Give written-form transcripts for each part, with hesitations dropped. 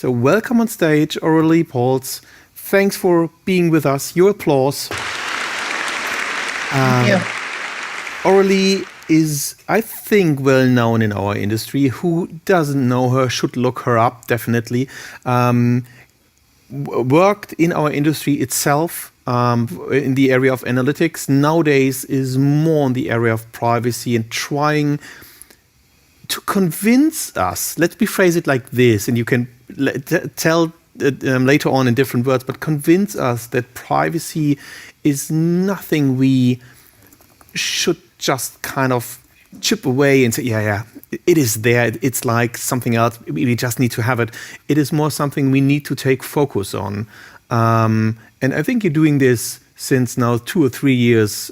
So welcome on stage, Aurélie Pauls. Thanks for being with us. Your applause. Thank you. Aurélie is, I think, well known in our industry. Who doesn't know her should look her up, definitely. Worked in our industry itself in the area of analytics. Nowadays is more in the area of privacy and trying to convince us. Let's rephrase it like this, and you can tell later on in different words, but convince us that privacy is nothing we should just kind of chip away and say, yeah, it is there. It's like something else. We just need to have it. It is more something we need to take focus on. And I think you're doing this since now 2 or 3 years,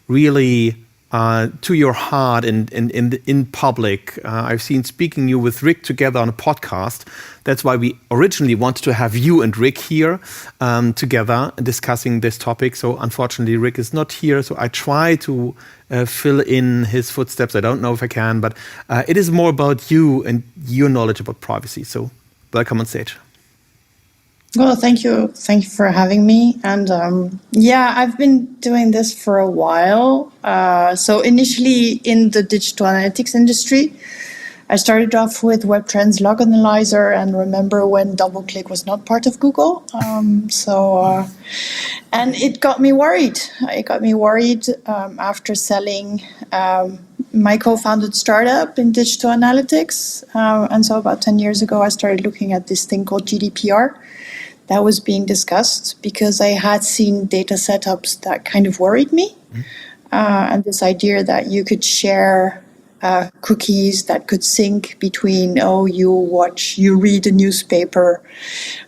really to your heart and in public. I've seen speaking you with Rick together on a podcast. That's why we originally wanted to have you and Rick here together discussing this topic. So unfortunately, Rick is not here. So I try to fill in his footsteps. I don't know if I can, but it is more about you and your knowledge about privacy. So welcome on stage. Well, thank you. Thank you for having me. And I've been doing this for a while. So initially in the digital analytics industry, I started off with Web Trends Log Analyzer, and remember when DoubleClick was not part of Google. And it got me worried. It got me worried after selling my co-founded startup in digital analytics. And so about 10 years ago, I started looking at this thing called GDPR. That was being discussed because I had seen data setups that kind of worried me. And this idea that you could share cookies that could sync between, you read a newspaper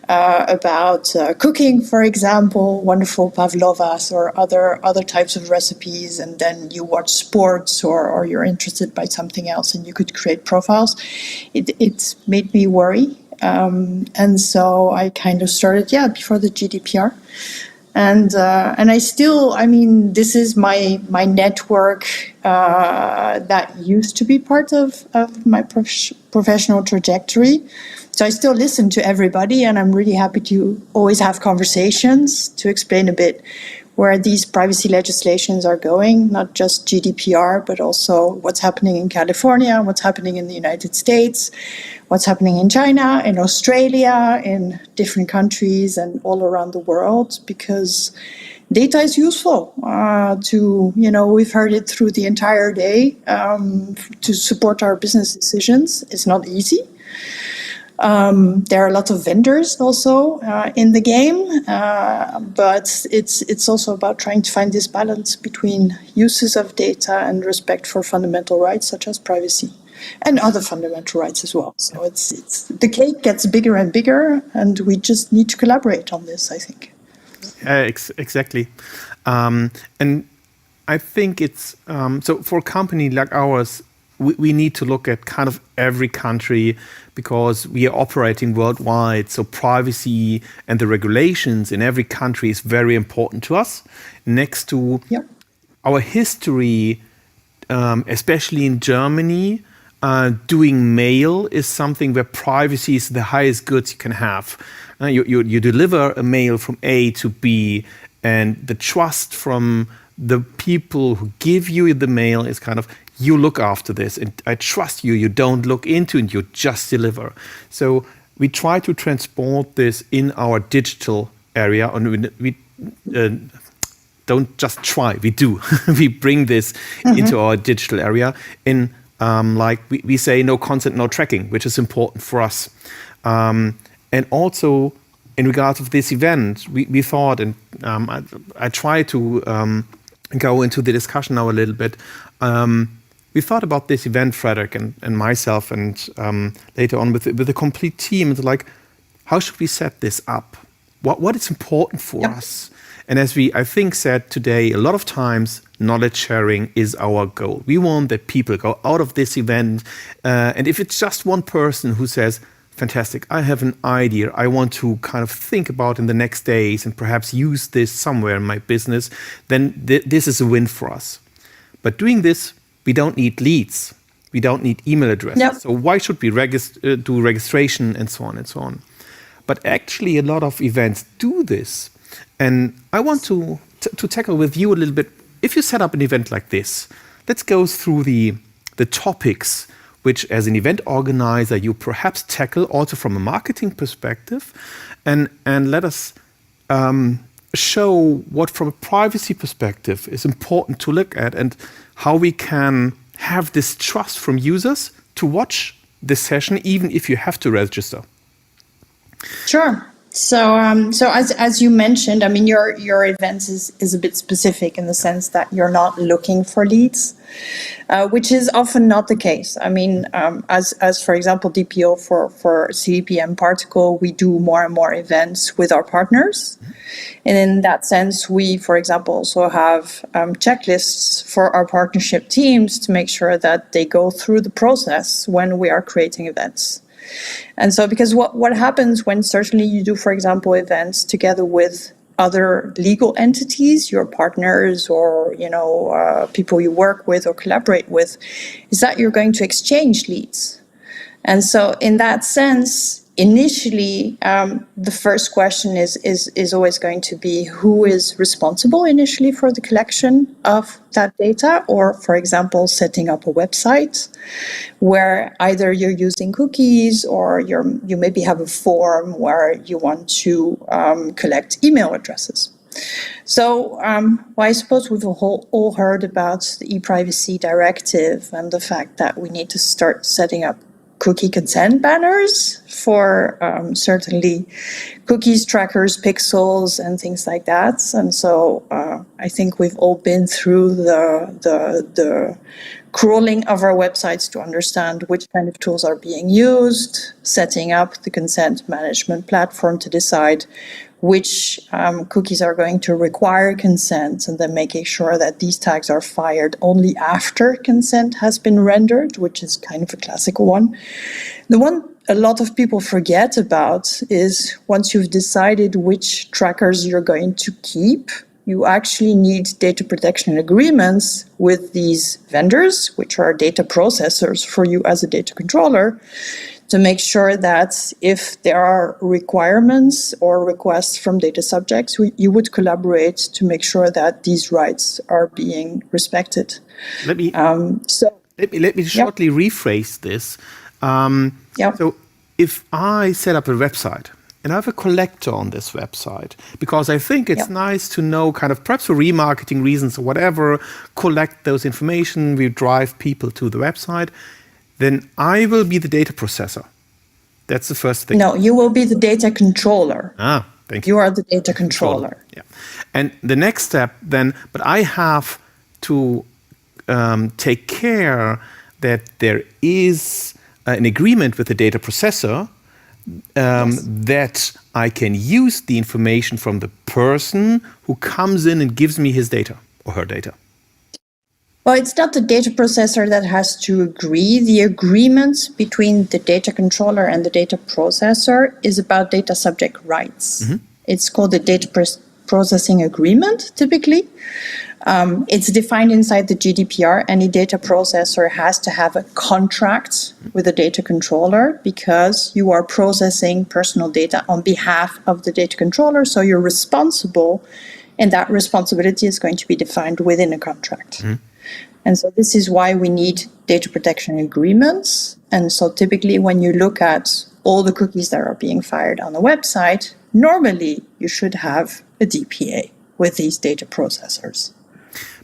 about cooking, for example, wonderful pavlovas or other types of recipes, and then you watch sports or you're interested by something else and you could create profiles. It made me worry. And so I kind of started, before the GDPR. And I still, this is my network that used to be part of my professional trajectory. So I still listen to everybody, and I'm really happy to always have conversations to explain a bit where these privacy legislations are going, not just GDPR, but also what's happening in California, what's happening in the United States, what's happening in China, in Australia, in different countries and all around the world, because data is useful we've heard it through the entire day to support our business decisions. It's not easy. There are a lot of vendors also in the game, but it's also about trying to find this balance between uses of data and respect for fundamental rights such as privacy and other fundamental rights as well. So it's the cake gets bigger and bigger, and we just need to collaborate on this, I think. Exactly. And I think it's so for a company like ours, we need to look at kind of every country because we are operating worldwide. So privacy and the regulations in every country is very important to us. Next to our history, especially in Germany, doing mail is something where privacy is the highest goods you can have. You deliver a mail from A to B, and the trust from the people who give you the mail is kind of, you look after this and I trust you, you don't look into it, you just deliver. So we try to transport this in our digital area, and we don't just try, we do. We bring this into our digital area in we say no consent, no tracking, which is important for us. And also in regards of this event, we thought, and I try to go into the discussion now a little bit. We thought about this event, Frederick and myself, and later on with the complete team. It's like, how should we set this up? What is important for us? And as we, I think, said today, a lot of times, knowledge sharing is our goal. We want that people go out of this event, and if it's just one person who says, fantastic, I have an idea, I want to kind of think about in the next days and perhaps use this somewhere in my business, then this is a win for us. But doing this, we don't need leads. We don't need email addresses. Yep. So why should we do registration and so on and so on? But actually, a lot of events do this. And I want to tackle with you a little bit. If you set up an event like this, let's go through the topics which, as an event organizer, you perhaps tackle also from a marketing perspective, and let us show what, from a privacy perspective, is important to look at, and how we can have this trust from users to watch this session, even if you have to register. Sure. So, as you mentioned, I mean, your event is a bit specific in the sense that you're not looking for leads, which is often not the case. I mean, as for example, DPO for CDPM Particle, we do more and more events with our partners, and in that sense, we, for example, also have checklists for our partnership teams to make sure that they go through the process when we are creating events. And so, because what happens when certainly you do, for example, events together with other legal entities, your partners, or people you work with or collaborate with, is that you're going to exchange leads. And so, in that sense, initially, the first question is always going to be who is responsible initially for the collection of that data, or, for example, setting up a website where either you're using cookies or you maybe have a form where you want to collect email addresses. So I suppose we've all heard about the e-privacy directive and the fact that we need to start setting up cookie consent banners for certainly cookies, trackers, pixels, and things like that. And so I think we've all been through the crawling of our websites to understand which kind of tools are being used, setting up the consent management platform to decide which cookies are going to require consent, and then making sure that these tags are fired only after consent has been rendered, which is kind of a classical one. The one a lot of people forget about is once you've decided which trackers you're going to keep, you actually need data protection agreements with these vendors, which are data processors for you as a data controller, to make sure that if there are requirements or requests from data subjects, you would collaborate to make sure that these rights are being respected. Let me shortly rephrase this. So if I set up a website and I have a collector on this website, because I think it's nice to know, kind of perhaps for remarketing reasons or whatever, collect those information, we drive people to the website, then I will be the data processor. That's the first thing. No, you will be the data controller. Thank you. You are the data controller. Yeah. And the next step then, but I have to take care that there is an agreement with the data processor that I can use the information from the person who comes in and gives me his data or her data. Well, it's not the data processor that has to agree. The agreement between the data controller and the data processor is about data subject rights. Mm-hmm. It's called the data processing agreement, typically. It's defined inside the GDPR. Any data processor has to have a contract with the data controller because you are processing personal data on behalf of the data controller, so you're responsible, and that responsibility is going to be defined within a contract. Mm-hmm. And so this is why we need data protection agreements. And so typically when you look at all the cookies that are being fired on the website, normally you should have a DPA with these data processors.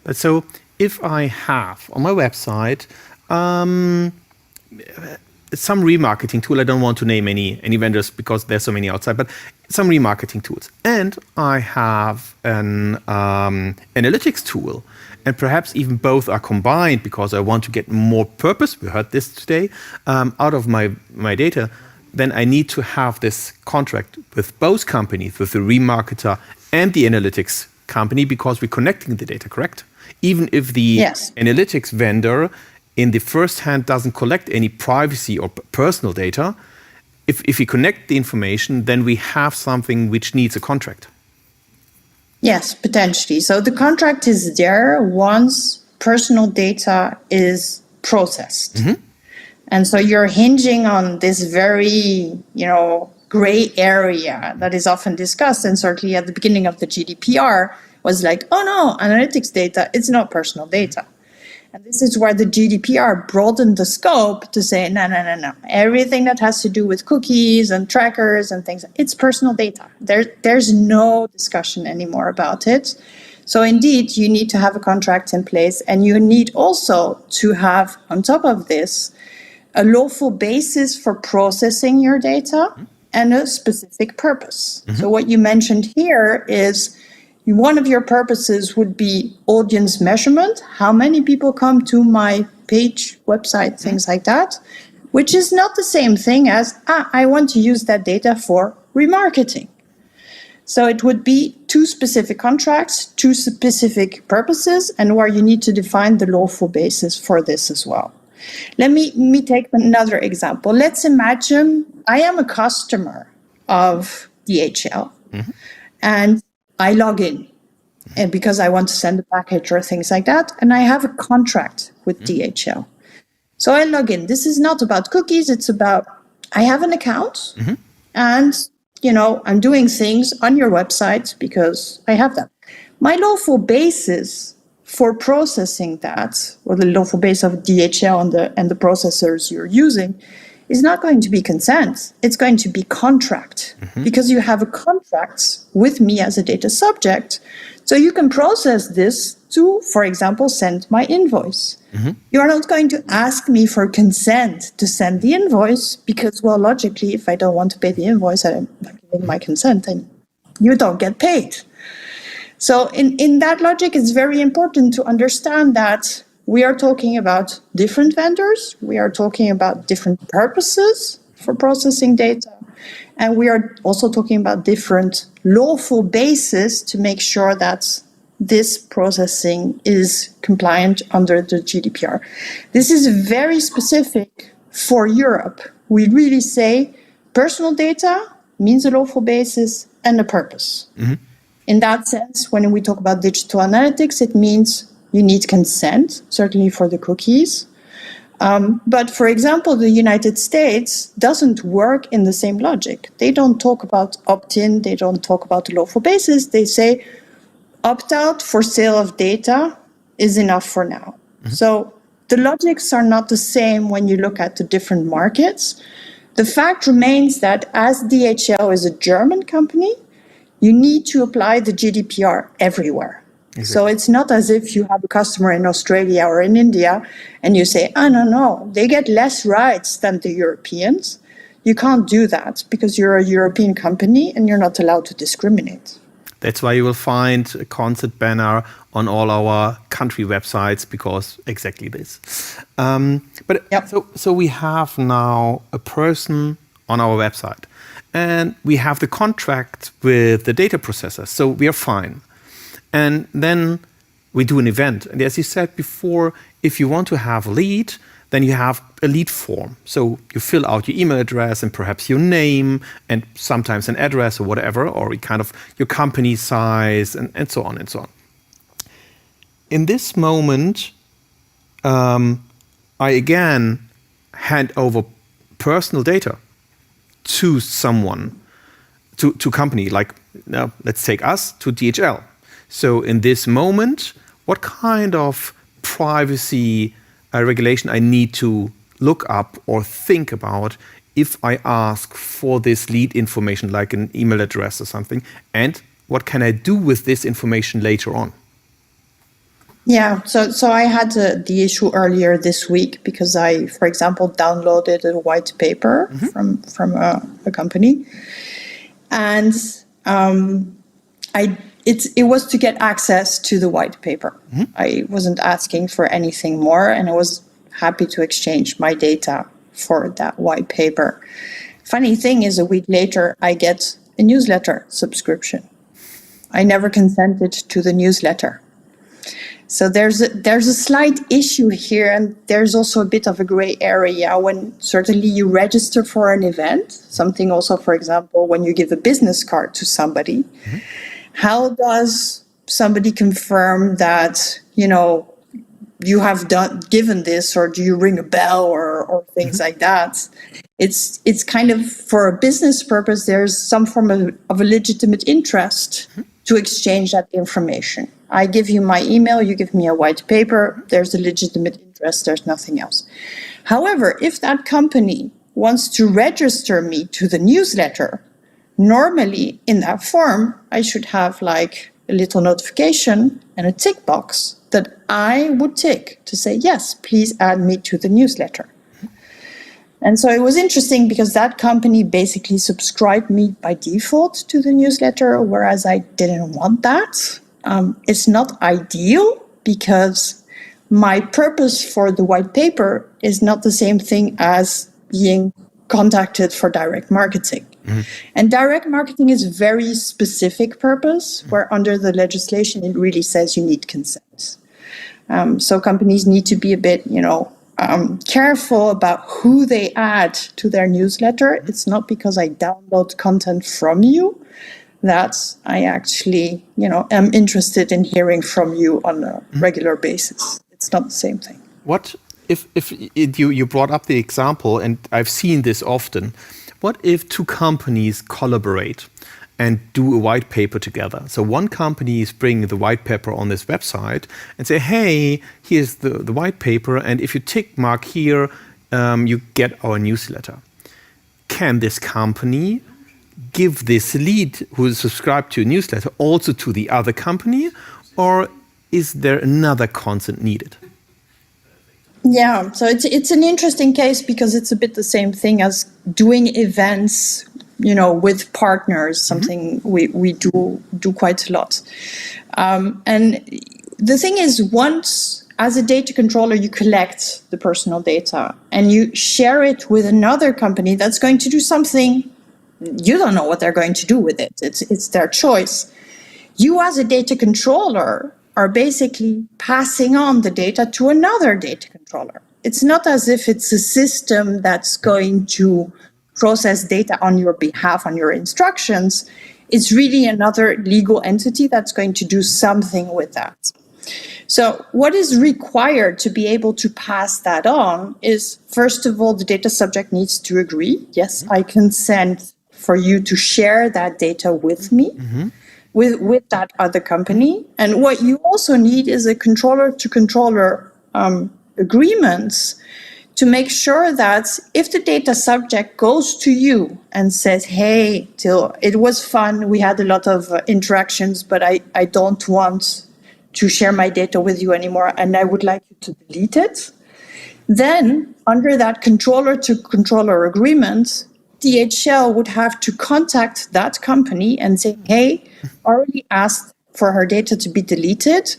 But so if I have on my website some remarketing tool, I don't want to name any vendors because there's so many outside, but some remarketing tools, and I have an analytics tool, and perhaps even both are combined because I want to get more purpose, we heard this today, out of my data, then I need to have this contract with both companies, with the remarketer and the analytics company, because we're connecting the data, correct? Even if the analytics vendor in the first hand doesn't collect any privacy or personal data, if we connect the information, then we have something which needs a contract. Yes, potentially. So the contract is there once personal data is processed. And so you're hinging on this very, gray area that is often discussed. And certainly at the beginning of the GDPR was like, oh no, analytics data, it's not personal data. And this is where the GDPR broadened the scope to say, no. Everything that has to do with cookies and trackers and things, it's personal data. There's no discussion anymore about it. So indeed, you need to have a contract in place, and you need also to have, on top of this, a lawful basis for processing your data and a specific purpose. So what you mentioned here is one of your purposes would be audience measurement. How many people come to my page, website, things like that, which is not the same thing as, I want to use that data for remarketing. So it would be two specific contracts, two specific purposes, and where you need to define the lawful basis for this as well. Let me take another example. Let's imagine I am a customer of DHL, and I log in and because I want to send a package or things like that, and I have a contract with DHL. So I log in. This is not about cookies. It's about I have an account, and I'm doing things on your website because I have them. My lawful basis for processing that, or the lawful base of DHL and the processors you're using, is not going to be consent. It's going to be contract, because you have a contract with me as a data subject. So you can process this to, for example, send my invoice. You are not going to ask me for consent to send the invoice because, well, logically, if I don't want to pay the invoice, I'm not giving my consent, and you don't get paid. So in that logic, it's very important to understand that we are talking about different vendors. We are talking about different purposes for processing data. And we are also talking about different lawful bases to make sure that this processing is compliant under the GDPR. This is very specific for Europe. We really say personal data means a lawful basis and a purpose. In that sense, when we talk about digital analytics, it means you need consent, certainly for the cookies. But for example, the United States doesn't work in the same logic. They don't talk about opt-in, they don't talk about the lawful basis. They say opt-out for sale of data is enough for now. So the logics are not the same when you look at the different markets. The fact remains that as DHL is a German company, you need to apply the GDPR everywhere. Exactly. So it's not as if you have a customer in Australia or in India and you say, no, they get less rights than the Europeans. You can't do that because you're a European company and you're not allowed to discriminate. That's why you will find a consent banner on all our country websites, because exactly this. So we have now a person on our website, and we have the contract with the data processor, so we are fine. And then we do an event. And as you said before, if you want to have a lead, then you have a lead form. So you fill out your email address and perhaps your name and sometimes an address or whatever, or kind of your company size and so on and so on. In this moment, I again hand over personal data to someone, to company, like now let's take us to DHL. So in this moment, what kind of privacy regulation I need to look up or think about if I ask for this lead information, like an email address or something, and what can I do with this information later on? Yeah, so I had the issue earlier this week because I, for example, downloaded a white paper from a company, and it was to get access to the white paper. I wasn't asking for anything more, and I was happy to exchange my data for that white paper. Funny thing is, a week later, I get a newsletter subscription. I never consented to the newsletter. So there's a slight issue here, and there's also a bit of a gray area when certainly you register for an event, something also, for example, when you give a business card to somebody. How does somebody confirm that, you have given this, or do you ring a bell, or things like that. It's kind of, for a business purpose, there's some form of a legitimate interest to exchange that information. I give you my email, you give me a white paper, there's a legitimate interest, there's nothing else. However, if that company wants to register me to the newsletter, normally in that form, I should have like a little notification and a tick box that I would tick to say, yes, please add me to the newsletter. And so it was interesting because that company basically subscribed me by default to the newsletter, whereas I didn't want that. It's not ideal because my purpose for the white paper is not the same thing as being contacted for direct marketing. And direct marketing is a very specific purpose, where under the legislation, it really says you need consent. So companies need to be a bit, careful about who they add to their newsletter. It's not because I download content from you that I actually, am interested in hearing from you on a regular basis. It's not the same thing. What if you brought up the example, and I've seen this often. What if two companies collaborate and do a white paper together? So one company is bringing the white paper on this website and say, hey, here's the white paper, and if you tick mark here, you get our newsletter. Can this company give this lead who is subscribed to a newsletter also to the other company, or is there another consent needed? Yeah, so it's an interesting case because it's a bit the same thing as doing events, with partners, something we do quite a lot. And the thing is, once as a data controller, you collect the personal data and you share it with another company that's going to do something, you don't know what they're going to do with it. It's their choice. You as a data controller are basically passing on the data to another data controller. It's not as if it's a system that's going to process data on your behalf, on your instructions. It's really another legal entity that's going to do something with that. So what is required to be able to pass that on is, first of all, the data subject needs to agree. Yes, I consent for you to share that data with me. With that other company. And what you also need is a controller-to-controller agreements to make sure that if the data subject goes to you and says, hey, Till, it was fun, we had a lot of interactions, but I don't want to share my data with you anymore, and I would like you to delete it, then under that controller-to-controller agreement, DHL would have to contact that company and say, hey, Aurélie asked for her data to be deleted.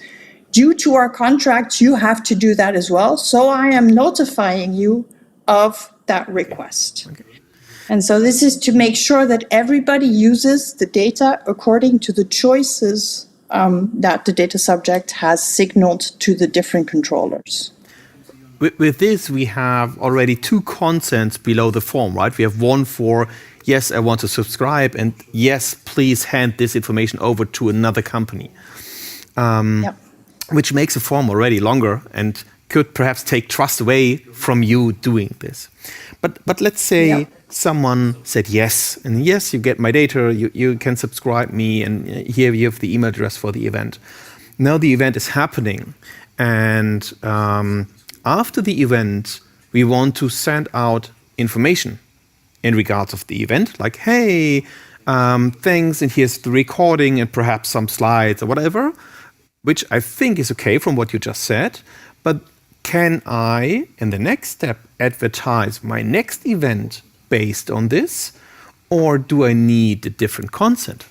Due to our contract, you have to do that as well. So I am notifying you of that request. Okay. And so this is to make sure that everybody uses the data according to the choices that the data subject has signaled to the different controllers. With this, we have already two consents below the form, right? We have one for, yes, I want to subscribe, and yes, please hand this information over to another company. Which makes the form already longer and could perhaps take trust away from you doing this. But let's say someone said yes, and yes, you get my data, you can subscribe me, and here you have the email address for the event. Now the event is happening, and after the event, we want to send out information in regards of the event, like, hey, thanks, and here's the recording and perhaps some slides or whatever, which I think is okay from what you just said. But can I, in the next step, advertise my next event based on this, or do I need a different consent?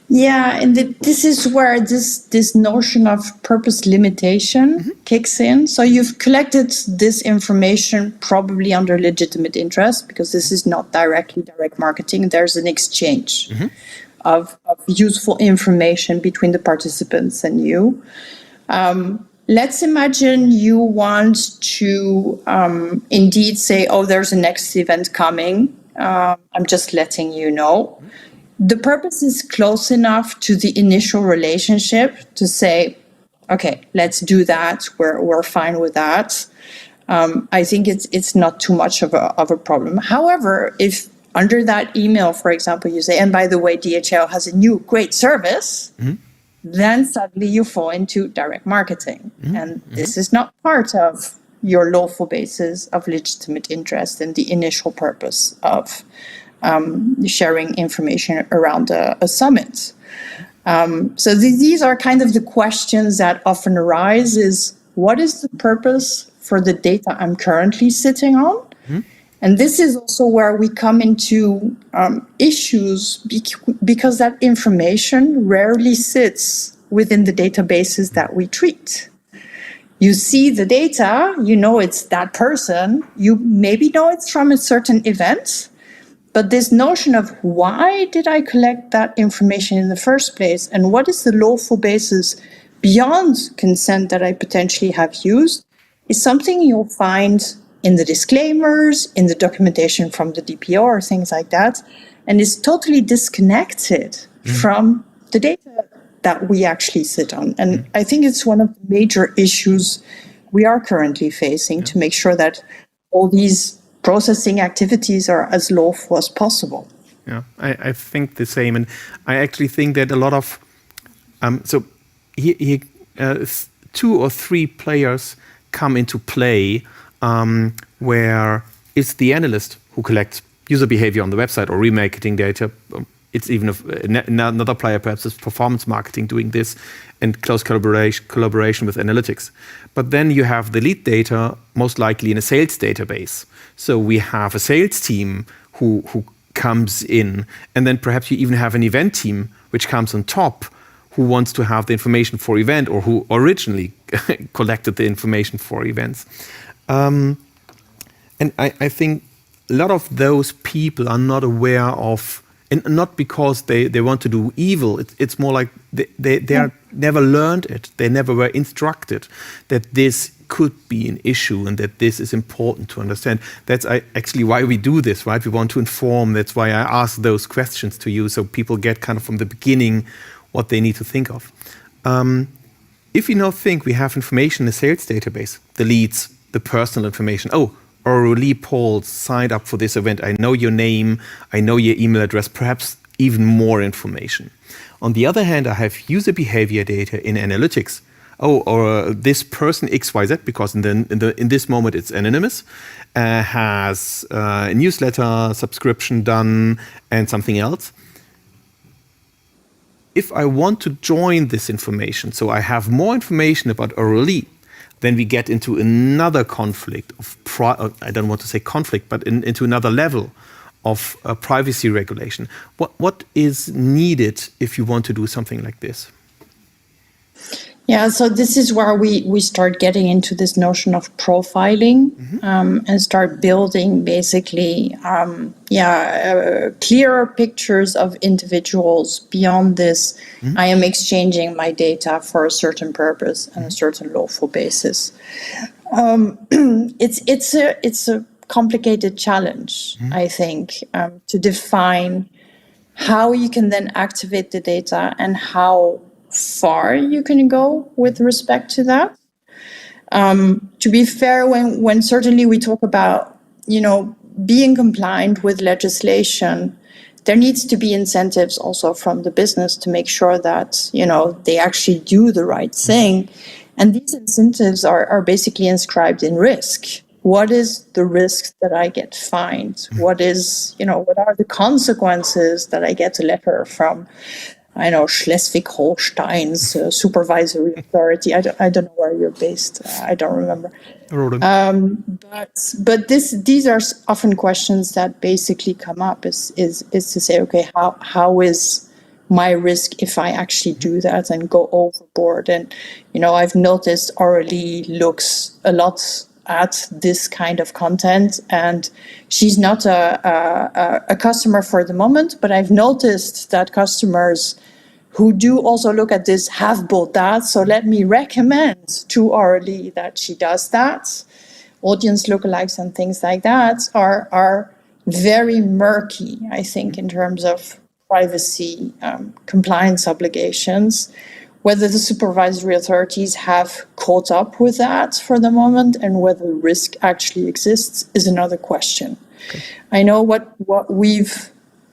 Yeah, and this is where this notion of purpose limitation kicks in. So you've collected this information probably under legitimate interest, because this is not direct marketing. There's an exchange of useful information between the participants and you. Let's imagine you want to indeed say, oh, there's a next event coming. I'm just letting you know. The purpose is close enough to the initial relationship to say, okay, let's do that. We're fine with that. I think it's not too much of a problem. However, if under that email, for example, you say, and by the way, DHL has a new great service, then suddenly you fall into direct marketing. And this is not part of your lawful basis of legitimate interest and the initial purpose of sharing information around a summit. So these are kind of the questions that often arise is, what is the purpose for the data I'm currently sitting on? And this is also where we come into issues because that information rarely sits within the databases that we treat. You see the data, you know it's that person, you maybe know it's from a certain event, but this notion of why did I collect that information in the first place and what is the lawful basis beyond consent that I potentially have used is something you'll find in the disclaimers, in the documentation from the DPO or things like that, and is totally disconnected from the data that we actually sit on. And I think it's one of the major issues we are currently facing to make sure that all these processing activities are as lawful as possible. Yeah, I think the same. And I actually think that a lot of, so here, 2 or 3 players come into play where it's the analyst who collects user behavior on the website or remarketing data. It's even another player, perhaps is performance marketing doing this and close collaboration with analytics. But then you have the lead data, most likely in a sales database. So we have a sales team who comes in, and then perhaps you even have an event team which comes on top who wants to have the information for event or who originally collected the information for events. And I think a lot of those people are not aware of, and not because they want to do evil, it's more like they are never learned it, they never were instructed that this could be an issue and that this is important to understand. That's actually why we do this, right? We want to inform, that's why I ask those questions to you, so people get kind of from the beginning what they need to think of. If you now think we have information in a sales database, the leads, the personal information, Aurélie Paul signed up for this event, I know your name, I know your email address, perhaps even more information. On the other hand, I have user behavior data in analytics. Or this person XYZ, because in this moment it's anonymous, has a newsletter subscription done and something else. If I want to join this information, so I have more information about Aurélie, then we get into another conflict of, I don't want to say conflict, but into another level of privacy regulation. What is needed if you want to do something like this? Yeah, so this is where we start getting into this notion of profiling and start building basically, clearer pictures of individuals beyond this. I am exchanging my data for a certain purpose and a certain lawful basis. It's a complicated challenge, I think, to define how you can then activate the data and how far you can go with respect to that. To be fair, when certainly we talk about, being compliant with legislation, there needs to be incentives also from the business to make sure that, they actually do the right thing. And these incentives are basically inscribed in risk. What is the risk that I get fined? What are the consequences that I get a letter from, Schleswig-Holstein's supervisory authority. I don't know where you're based. I don't remember. But these are often questions that basically come up is to say, okay, how is my risk if I actually do that and go overboard? And, I've noticed Aurélie looks a lot at this kind of content, and she's not a customer for the moment, but I've noticed that customers who do also look at this have bought that. So let me recommend to Aurélie that she does that. Audience lookalikes and things like that are very murky, I think, in terms of privacy compliance obligations, Whether the supervisory authorities have caught up with that for the moment and whether risk actually exists is another question. Okay. I know what we've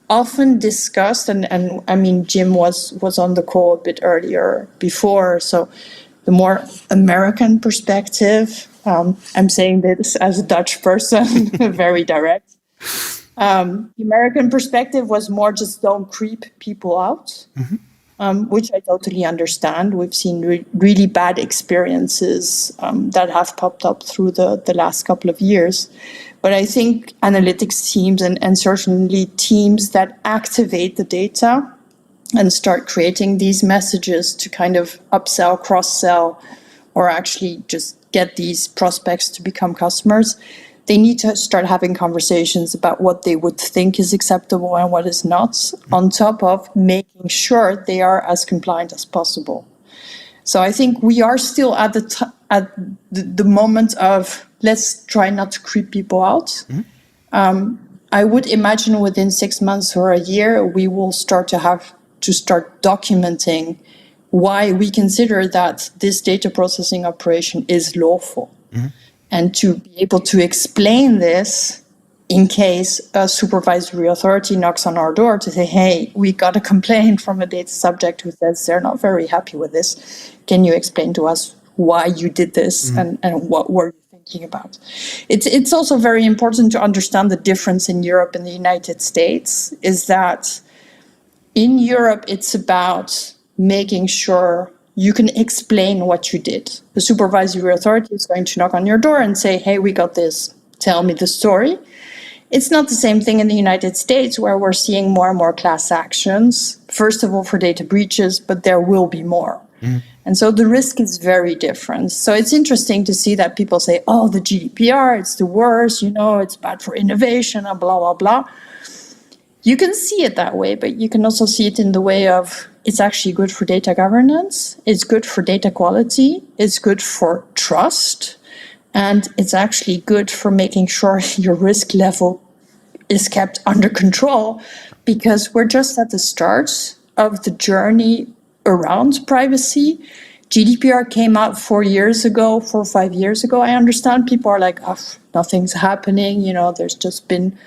often discussed, and I mean, Jim was on the call a bit earlier before, so the more American perspective, I'm saying this as a Dutch person, very direct. The American perspective was more just don't creep people out. Mm-hmm. Which I totally understand. We've seen really bad experiences that have popped up through the last couple of years. But I think analytics teams and certainly teams that activate the data and start creating these messages to kind of upsell, cross-sell, or actually just get these prospects to become customers, they need to start having conversations about what they would think is acceptable and what is not, on top of making sure they are as compliant as possible. So I think we are still at the moment of let's try not to creep people out. Mm-hmm. I would imagine within 6 months or a year, we will start documenting why we consider that this data processing operation is lawful. Mm-hmm. And to be able to explain this in case a supervisory authority knocks on our door to say, hey, we got a complaint from a data subject who says they're not very happy with this. Can you explain to us why you did this and what were you thinking about? It's also very important to understand the difference in Europe and the United States is that in Europe, it's about making sure you can explain what you did. The supervisory authority is going to knock on your door and say, hey, we got this, tell me the story. It's not the same thing in the United States where we're seeing more and more class actions, first of all for data breaches, but there will be more. Mm. And so the risk is very different. So it's interesting to see that people say, oh, the GDPR, it's the worst, it's bad for innovation and blah, blah, blah. You can see it that way, but you can also see it in the way of it's actually good for data governance, it's good for data quality, it's good for trust, and it's actually good for making sure your risk level is kept under control, because we're just at the start of the journey around privacy. GDPR came out 4 or 5 years ago. I understand people are like, oh, nothing's happening, there's just been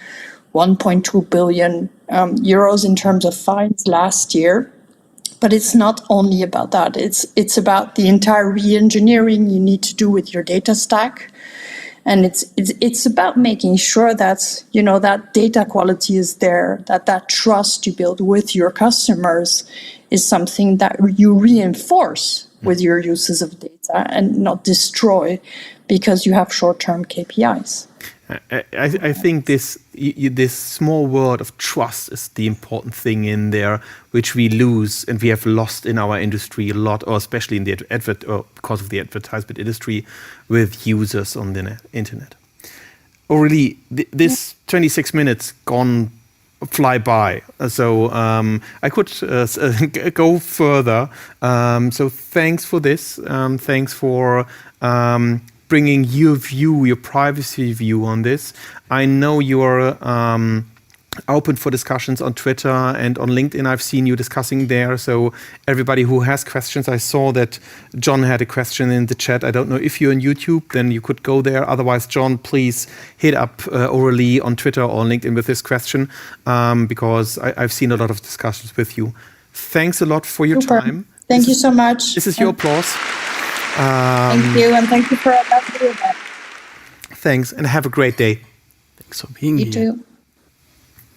1.2 billion euros in terms of fines last year. But it's not only about that. It's about the entire re-engineering you need to do with your data stack. And it's about making sure that, that data quality is there, that trust you build with your customers is something that you reinforce with your uses of data and not destroy because you have short-term KPIs. I think this small word of trust is the important thing in there, which we lose and we have lost in our industry a lot, or especially in the because of the advertisement industry with users on the internet. Aurélie, this 26 minutes fly by, so I could go further. So thanks for this. Thanks for bringing your privacy view on this. I know you're open for discussions on Twitter and on LinkedIn. I've seen you discussing there. So everybody who has questions, I saw that John had a question in the chat. I don't know if you're on YouTube, then you could go there. Otherwise, John, please hit up Aurélie on Twitter or LinkedIn with this question because I've seen a lot of discussions with you. Thanks a lot for your time. Thank you so much. This is your applause. Thank you, and thank you for that. Thanks, and have a great day. Thanks for being here. You too.